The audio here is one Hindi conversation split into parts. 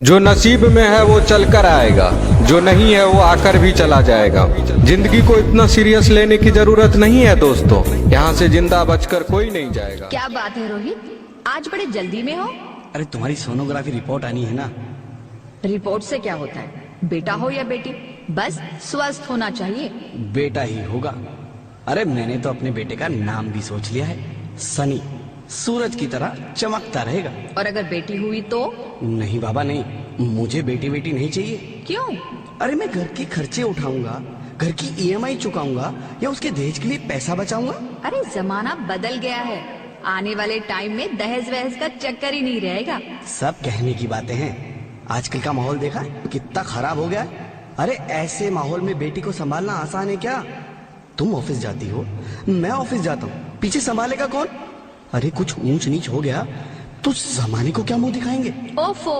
जो नसीब में है वो चल कर आएगा, जो नहीं है वो आकर भी चला जाएगा। जिंदगी को इतना सीरियस लेने की जरूरत नहीं है दोस्तों, यहाँ से जिंदा बचकर कोई नहीं जाएगा। क्या बात है रोहित, आज बड़े जल्दी में हो? अरे तुम्हारी सोनोग्राफी रिपोर्ट आनी है ना। रिपोर्ट से क्या होता है? बेटा हो या बेटी, बस स्वस्थ होना चाहिए। बेटा ही होगा। अरे मैंने तो अपने बेटे का नाम भी सोच लिया है, सनी। सूरज की तरह चमकता रहेगा। और अगर बेटी हुई तो? नहीं बाबा नहीं, मुझे बेटी बेटी नहीं चाहिए। क्यों? अरे मैं घर के खर्चे उठाऊंगा, घर की ईएमआई चुकाऊंगा या उसके दहेज के लिए पैसा बचाऊंगा। अरे जमाना बदल गया है, आने वाले टाइम में दहेज वहेज का चक्कर ही नहीं रहेगा। सब कहने की बातें हैं, आजकल का माहौल देखा कितना खराब हो गया। अरे ऐसे माहौल में बेटी को संभालना आसान है क्या? तुम ऑफिस जाती हो, मैं ऑफिस जाता हूँ, पीछे संभालेगा कौन? अरे कुछ ऊंच नीच हो गया तो जमाने को क्या मुंह दिखाएंगे? ओफो,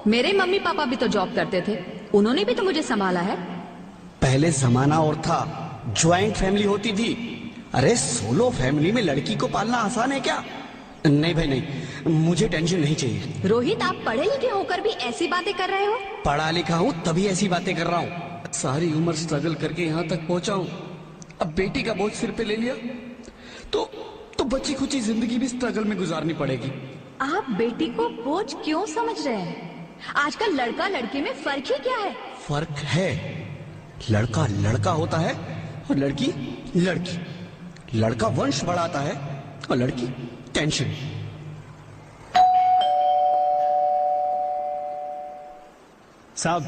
मेरे मम्मी पापा भी तो जॉब करते थे, उन्होंने भी तो मुझे संभाला है। पहले जमाना और था, ज्वाइंट फैमिली होती थी। अरे सोलो फैमिली में लड़की को पालना आसान है क्या? नहीं भाई नहीं, मुझे टेंशन नहीं चाहिए। रोहित, आप पढ़े लिखे होकर भी ऐसी बातें कर रहे हो? पढ़ा लिखा हूँ तभी ऐसी बातें कर रहा हूँ। सारी उम्र स्ट्रगल करके यहाँ तक पहुंचा हूँ, अब बेटी का बोझ सिर पे ले लिया तो बची खुची जिंदगी भी स्ट्रगल में गुजारनी पड़ेगी। आप बेटी को बोझ क्यों समझ रहे हैं? आजकल लड़का लड़की में फर्क ही क्या है? फर्क है, लड़का लड़का होता है और लड़की लड़की। लड़का वंश बढ़ाता है और लड़की टेंशन। साहब,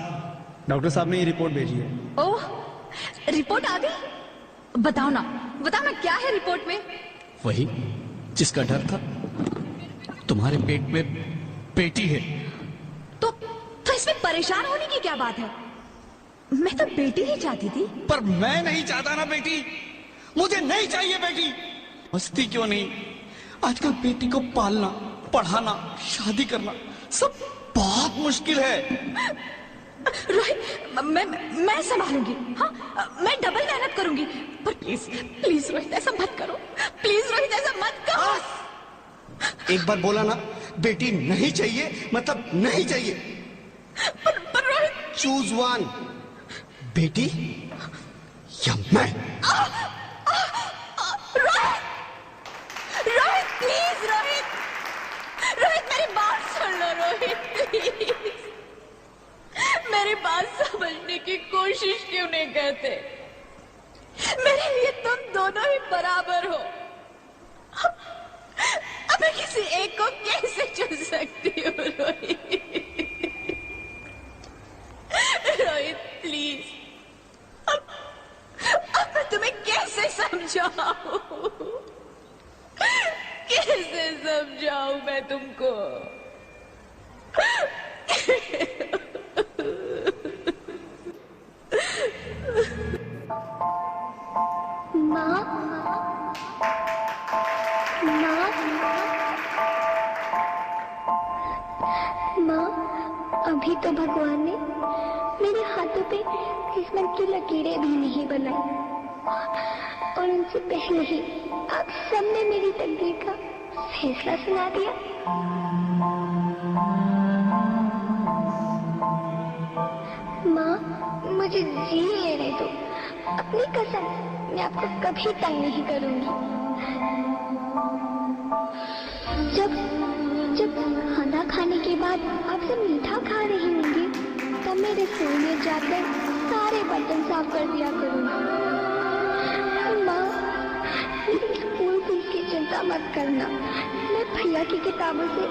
डॉक्टर साहब ने ये रिपोर्ट भेजी है। ओह, रिपोर्ट आ गई? बताओ ना क्या है रिपोर्ट में? वही जिसका डर था, तुम्हारे पेट में बेटी है। तो इसमें परेशान होने की क्या बात है? मैं तो बेटी ही चाहती थी। पर मैं नहीं चाहता ना बेटी, मुझे नहीं चाहिए बेटी। मस्ती क्यों नहीं, आजकल बेटी को पालना, पढ़ाना, शादी करना सब बहुत मुश्किल है। रोहित, मैं संभालूंगी। हाँ, मैं डबल मेहनत करूंगी। पर प्लीज रोहित ऐसा मत करो, प्लीज रोहित ऐसा मत करो। एक बार बोला ना, बेटी नहीं चाहिए मतलब नहीं चाहिए। पर रोहित, चूज वन, बेटी या मैं। रोहित प्लीज, रोहित मेरी बात सुन लो रोहित, प्लीज मेरी बात समझने की कोशिश क्यों नहीं करते? मेरे लिए तुम दोनों ही बराबर हो। अब मैं किसी एक को कैसे चुन सकती हूँ रोहित? रोहित प्लीज, अब मैं तुम्हें कैसे समझाऊं? कैसे समझाऊं मैं तुमको? माँ, अभी तो भगवान ने मेरे हाथों पे किस्मत की लकीरें भी नहीं बनाई, और उनसे पहले ही आप सबने मेरी तकदीर का फैसला सुना दिया। माँ, मुझे जी लेने दो, अपनी कसम, मैं आपको कभी तंग नहीं करूंगी। जब खाना खाने के बाद आप सब मीठा खा रही होंगी, तब मैं रसोई में जाकर सारे बर्तन साफ कर दिया करूंगी। माँ, मेरी स्कूल फीस की चिंता मत करना, मैं भैया की किताबों से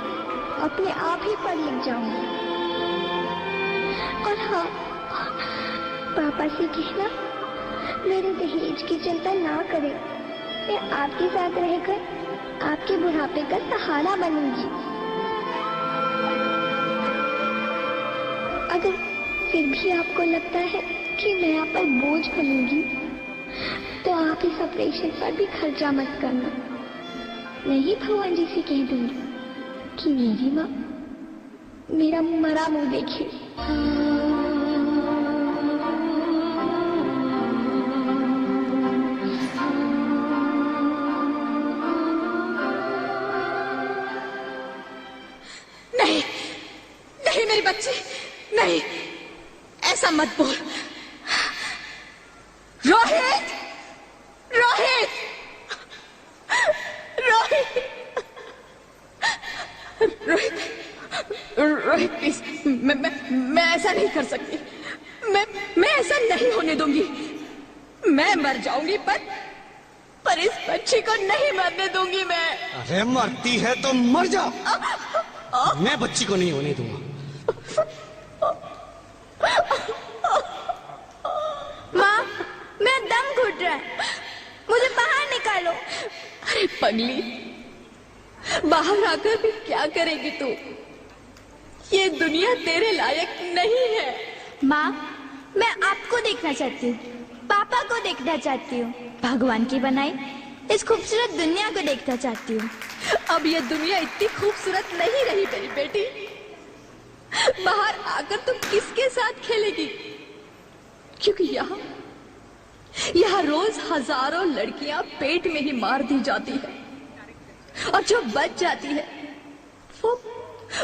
अपने आप ही पढ़ लिख जाऊंगी। और हाँ, पापा से कहना मेरे दहेज की चिंता ना करें, मैं आपके साथ रहकर आपके बुढ़ापे का सहारा बनूंगी। अगर फिर भी आपको लगता है कि मैं आप पर बोझ बनूंगी, तो आप इस ऑपरेशन पर भी खर्चा मत करना। मैं ही भगवान जी से कह दूंगी कि मेरी माँ मेरा मरा मुंह देखे। नहीं, मेरी बच्ची, नहीं, ऐसा मत बोल। रोहित, रोहित, रोहित, रोहित, रोहित प्लीज, मैं ऐसा नहीं कर सकती। मैं ऐसा नहीं होने दूंगी। मैं मर जाऊंगी पर इस बच्ची को नहीं मरने दूंगी मैं। अरे मरती है तो मर जा, मैं बच्ची को नहीं होने दूंगा। माँ, मेरा दम घुट रहा है, मुझे बाहर निकालो। अरे पगली, बाहर आकर भी क्या करेगी तू? ये दुनिया तेरे लायक नहीं है। माँ, मैं आपको देखना चाहती हूँ, पापा को देखना चाहती हूँ, भगवान की बनाई इस खूबसूरत दुनिया को देखना चाहती हूँ। अब ये दुनिया इतनी खूबसूरत नहीं रही मेरी बेटी। बाहर आकर तुम किसके साथ खेलेगी? क्योंकि यहाँ रोज हजारों लड़कियां पेट में ही मार दी जाती है, और जो बच जाती है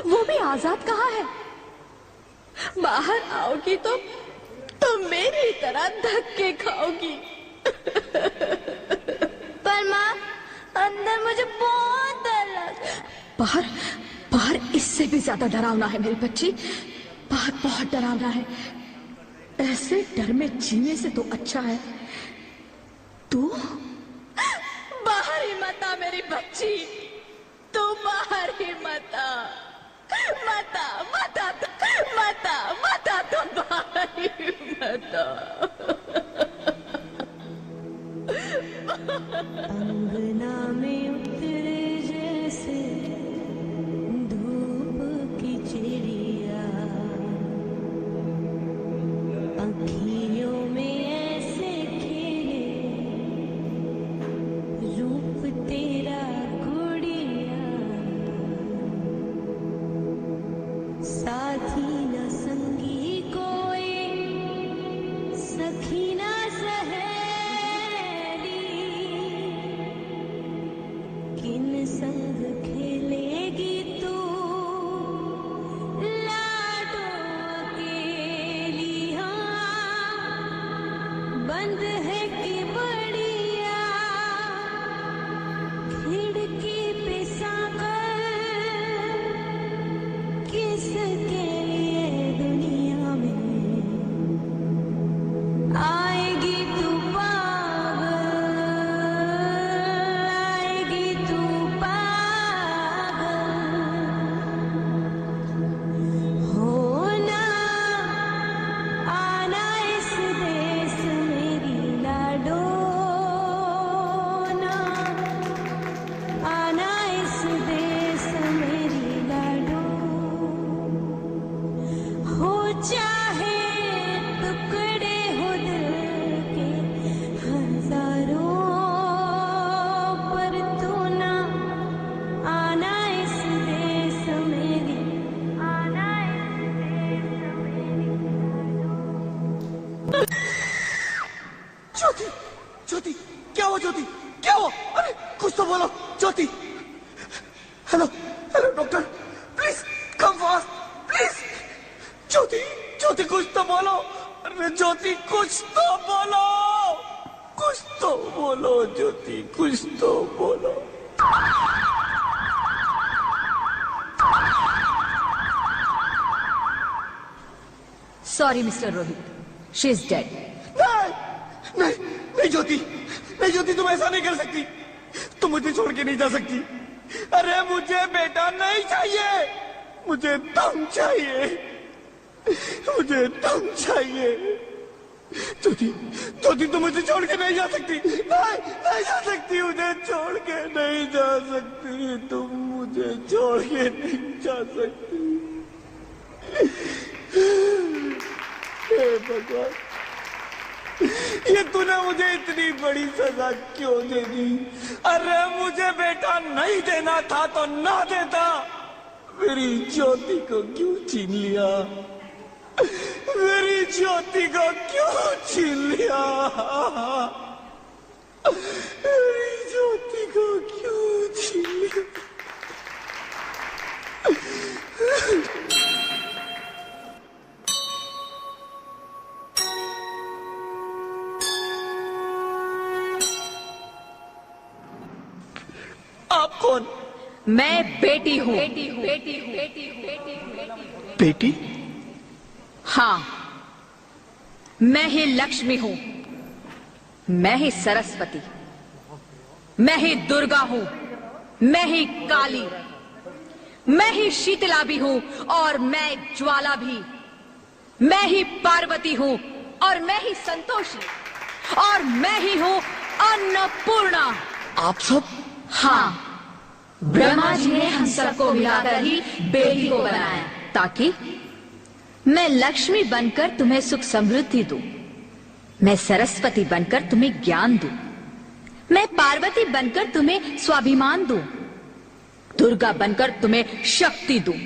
वो भी आजाद कहाँ है? बाहर आओगी तो मेरी तरह धक्के खाओगी। पर माँ, अंदर मुझे बहुत डर लग रहा है। बाहर इससे भी ज्यादा डरावना है मेरी बच्ची। बाहर बहुत डरावना है। ऐसे डर में जीने से तो अच्छा है तू बाहर ही मत आ मेरी बच्ची। तू बाहर ही मत आ, मत आ, मत आ, मत आ, मत आ, तू बाहर ही मत आ। अंगना में उतरे जैसे धूप की चिड़िया, अखियों में ऐसे खेले रूप तेरा गुड़िया, साथी न संगी कोई, सखी न किन संग खेलेगी तू लाडो अकेली। हाँ, बंद है कि बढ़िया खिड़की पे साकर, किसके लिए दुनिया में आएगी तू ज्योति, ज्योति, क्या हुआ ज्योति, क्या हुआ? अरे कुछ तो बोलो Jyoti. Hello, hello doctor, please come fast, please. Jyoti, Jyoti कुछ तो बोलो। अरे ज्योति कुछ तो बोलो, कुछ तो बोलो ज्योति, कुछ तो बोलो। Sorry mister Rohit, she is dead. नहीं, नहीं ज्योति, नहीं ज्योति, तुम ऐसा नहीं कर सकती। तुम मुझे छोड़ के नहीं जा सकती। अरे मुझे बेटा नहीं चाहिए, मुझे दम चाहिए, मुझे दम चाहिए। ज्योति, ज्योति तुम मुझे छोड़ के नहीं जा सकती। नहीं, नहीं जा सकती, मुझे छोड़ के नहीं जा सकती। तुम मुझे छोड़ के नहीं जा सकती। हे भगवान, ये तूने मुझे इतनी बड़ी सजा क्यों दे दी? अरे मुझे बेटा नहीं देना था तो ना देता। मेरी ज्योति को क्यों छीन लिया? मेरी ज्योति को क्यों छीन लिया? मेरी ज्योति को क्यों छीन लिया? कौन? मैं बेटी हूँ। बेटी? हाँ, मैं ही लक्ष्मी हूँ, मैं ही सरस्वती, मैं ही दुर्गा हूँ, मैं ही काली, मैं ही शीतला भी हूँ और मैं ज्वाला भी, मैं ही पार्वती हूँ और मैं ही संतोषी और मैं ही हूँ अन्नपूर्णा। आप सब? हाँ, ब्रह्मा जी ने हम सबको मिलाकर ही बेटी को बनाया ताकि मैं लक्ष्मी बनकर तुम्हें सुख समृद्धि दूं, मैं सरस्वती बनकर तुम्हें ज्ञान दूं, मैं पार्वती बनकर तुम्हें स्वाभिमान दूं, दुर्गा बनकर तुम्हें शक्ति दूं,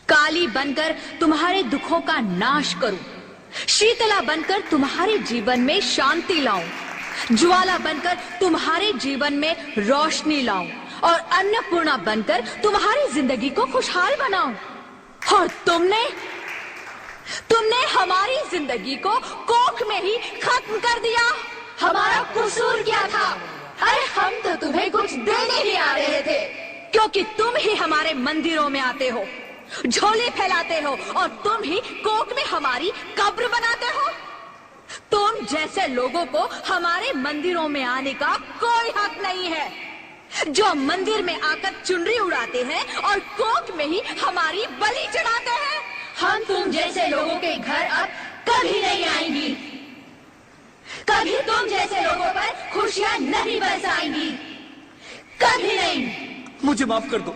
काली बनकर तुम्हारे दुखों का नाश करूं, शीतला बनकर तुम्हारे जीवन में शांति लाऊं, ज्वाला बनकर तुम्हारे जीवन में रोशनी लाऊं और अन्नपूर्णा बनकर तुम्हारी जिंदगी को खुशहाल बनाऊं। और तुमने हमारी जिंदगी को कोख में ही खत्म कर दिया। हमारा कसूर क्या था? अरे हम तो तुम्हें कुछ देने ही आ रहे थे, क्योंकि तुम ही हमारे मंदिरों में आते हो, झोले फैलाते हो और तुम ही कोख में हमारी कब्र बनाते हो। तुम जैसे लोगों को हमारे मंदिरों में आने का कोई हक नहीं है, जो मंदिर में आकर चुनरी उड़ाते हैं और कोख में ही हमारी बलि चढ़ाते हैं। हम तुम जैसे लोगों के घर अब कभी नहीं आएंगी, कभी तुम जैसे लोगों पर खुशियां नहीं बरसाएंगी, कभी नहीं। मुझे माफ कर दो,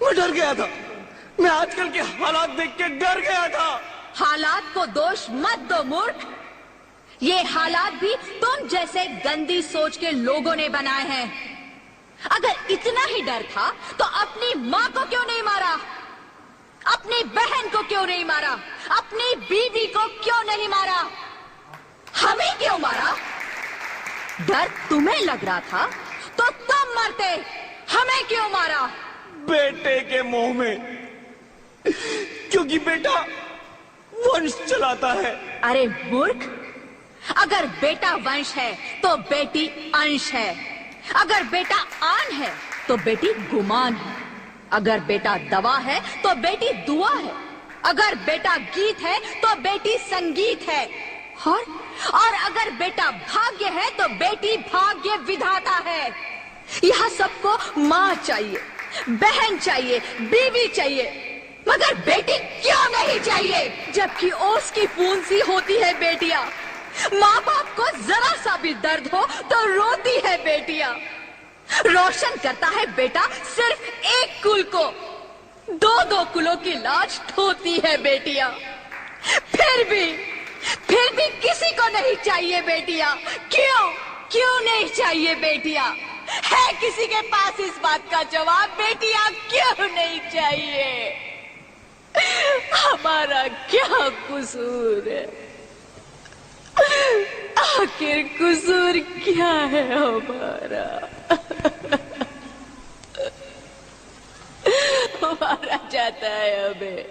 मैं डर गया था, मैं आजकल के हालात देख के डर गया था। हालात को दोष मत दो मूर्ख, ये हालात भी तुम जैसे गंदी सोच के लोगों ने बनाए हैं। अगर इतना ही डर था तो अपनी माँ को क्यों नहीं मारा, अपनी बहन को क्यों नहीं मारा, अपनी बीवी को क्यों नहीं मारा, हमें क्यों मारा? डर तुम्हें लग रहा था तो तुम मरते, हमें क्यों मारा? बेटे के मोह में, क्योंकि बेटा वंश चलाता है। अरे मूर्ख, अगर बेटा वंश है तो बेटी अंश है, अगर बेटा आन है तो बेटी गुमान है, अगर बेटा दवा है तो बेटी दुआ है, अगर बेटा गीत है तो बेटी संगीत है, और अगर बेटा भाग्य है तो बेटी भाग्य विधाता है। यह सबको माँ चाहिए, बहन चाहिए, बीवी चाहिए, मगर बेटी क्यों नहीं चाहिए? जबकि ओस की बूंद सी होती है बेटियां, माँ बाप को जरा सा भी दर्द हो तो रोती है बेटियां। रोशन करता है बेटा सिर्फ एक कुल को, दो कुलों की लाज ढोती है बेटियां। फिर भी किसी को नहीं चाहिए बेटियां। क्यों नहीं चाहिए बेटियां? है किसी के पास इस बात का जवाब? बेटियां क्यों नहीं चाहिए? हमारा क्या कसूर है? आखिर कसूर क्या है हमारा? मारा जाता है हमें,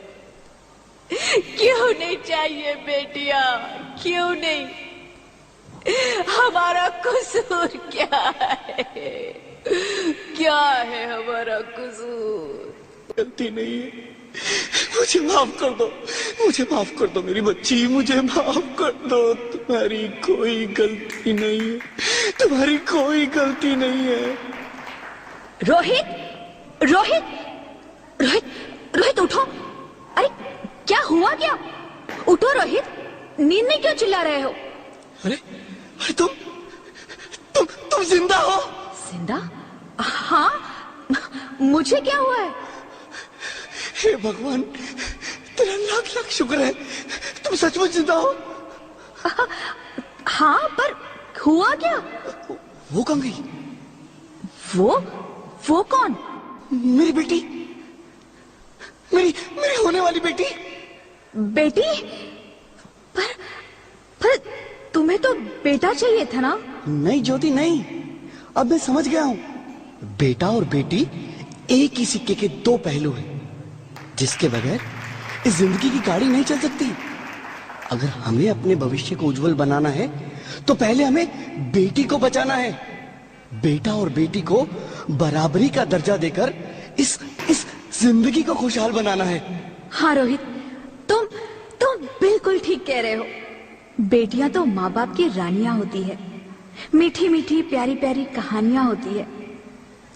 क्यों नहीं चाहिए बेटियां? क्यों नहीं? हमारा कसूर क्या है? क्या है हमारा कसूर? गलती नहीं है, मुझे माफ कर दो, मुझे माफ कर दो मेरी बच्ची, मुझे माफ कर दो। तुम्हारी कोई गलती नहीं है, तुम्हारी कोई गलती नहीं है। रोहित, रोहित, रोहित, रोहित उठो। अरे क्या हुआ क्या? उठो रोहित, नींद में क्यों चिल्ला रहे हो? अरे अरे तुम जिंदा हो? जिंदा? हाँ, मुझे क्या हुआ है? हे भगवान, तेरा लाख लाख शुक्र है, तुम सचमुच जिंदा हो। हाँ, पर हुआ क्या? वो कहाँ गई? वो कौन? मेरी बेटी, मेरी होने वाली बेटी। बेटी? पर तुम्हें तो बेटा चाहिए था ना? नहीं ज्योति नहीं, अब मैं समझ गया हूँ। बेटा और बेटी एक ही सिक्के के दो पहलू हैं, जिसके बगैर इस जिंदगी की गाड़ी नहीं चल सकती। अगर हमें अपने भविष्य को उज्जवल बनाना है तो पहले हमें बेटी को बचाना है। बेटा और बेटी को बराबरी का दर्जा देकर इस जिंदगी को खुशहाल बनाना है। हाँ रोहित, तुम बिल्कुल ठीक कह रहे हो। बेटियां तो माँ बाप की रानियां होती है, मीठी मीठी प्यारी प्यारी कहानियां होती है।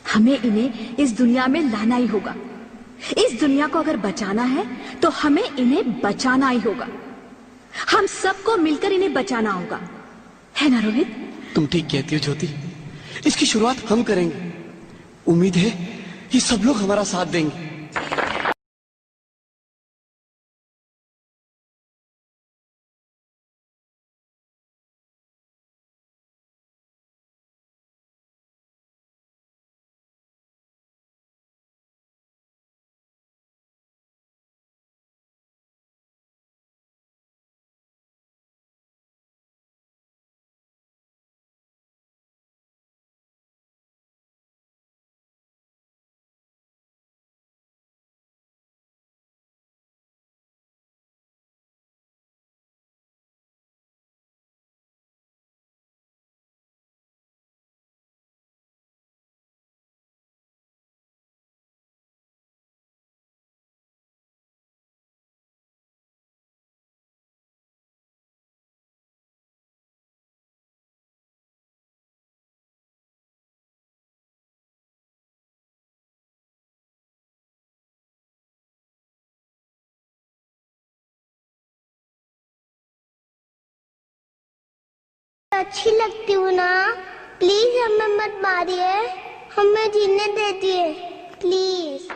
हमें इन्हें इस दुनिया में लाना ही होगा। इस दुनिया को अगर बचाना है तो हमें इन्हें बचाना ही होगा। हम सबको मिलकर इन्हें बचाना होगा, है ना रोहित? तुम ठीक कहती हो ज्योति, इसकी शुरुआत हम करेंगे। उम्मीद है ये सब लोग हमारा साथ देंगे। अच्छी लगती हूँ ना, प्लीज हमें मत मारिए, हमें जीने दीजिए प्लीज।